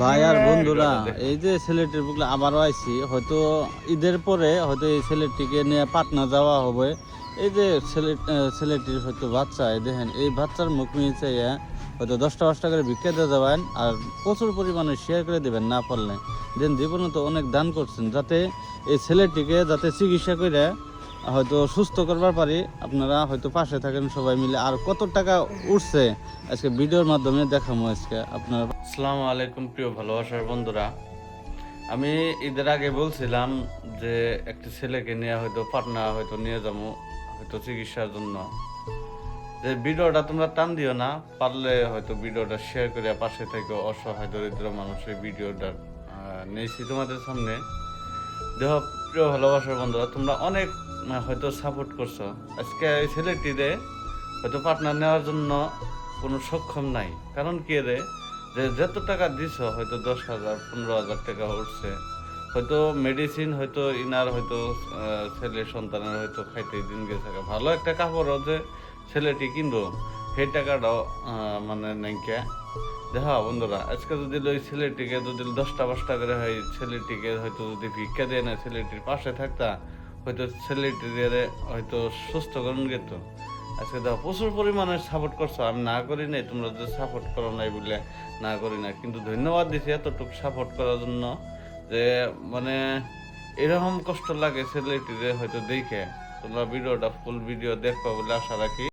ভাই আর বন্ধুরা, এই যে ছেলেটির বুকলে আবারও আইছি, হয়তো ঈদের পরে হয়তো এই ছেলেটিকে নিয়ে পাটনা যাওয়া হবে। এই যে ছেলেটির হয়তো বাচ্চা, এই দেখেন এই বাচ্চার মুখ নিচে হয়তো 10টা 5টা করে ভিক্ষা দিয়ে যাবেন, আর প্রচুর পরিমাণে শেয়ার করে দেবেন না পারলে। দেন জীবনে তো অনেক দান করছেন, যাতে এই ছেলেটিকে যাতে চিকিৎসা করে হয়তো সুস্থ করবার পারি। আপনারা হয়তো পাশে থাকেন সবাই মিলে। আর কত টাকা উঠছে আজকে ভিডিওর মাধ্যমে দেখাবো আজকে আপনারা। আসসালামু আলাইকুম প্রিয় ভালোবাসার বন্ধুরা, আমি ঈদের আগে বলছিলাম যে একটি ছেলেকে নিয়ে হয়তো পাটনা হয়তো নিয়ে যাবো হয়তো চিকিৎসার জন্য। যে ভিডিওটা তোমরা টান দিও না, পারলে হয়তো ভিডিওটা শেয়ার করে পাশে থেকে অসহায় দরিদ্র মানুষের ভিডিওটা নিয়েছি তোমাদের সামনে। দেহ প্রিয় ভালোবাসার বন্ধুরা, তোমরা অনেক হয়তো সাপোর্ট করছো। আজকে এই ছেলেটিরে হয়তো পাটনা নেওয়ার জন্য কোনো সক্ষম নাই। কারণ কি রে, যে যত টাকা দিছ হয়তো 10,000 15,000 টাকা উঠছে, হয়তো মেডিসিন হয়তো ইনার হয়তো ছেলে সন্তানের হয়তো খাইতে দিন গেছে। ভালো একটা কাপড়ও যে ছেলেটি কিনবো সেই টাকাটাও মানে নাইকা। দেখা বন্ধুরা, আজকে যদি ওই ছেলেটিকে যদি 10টা 5টা করে হয়, ছেলেটিকে হয়তো যদি ভিক্ষা দেয় না, ছেলেটির পাশে থাকতা হয়তো ছেলেটির হয়তো সুস্থ করুন গেত। আজকে দেখো প্রচুর পরিমাণে সাপোর্ট করছো, আমি না করি নাই, তোমরা যে সাপোর্ট করো নাই বলে না করি না, কিন্তু ধন্যবাদ দিছি এতটুকু সাপোর্ট করার জন্য। যে মানে এরকম কষ্ট লাগে ছেলেটিরে হয়তো দেখে। তোমরা ভিডিওটা ফুল ভিডিও দেখো বলে আশা রাখি।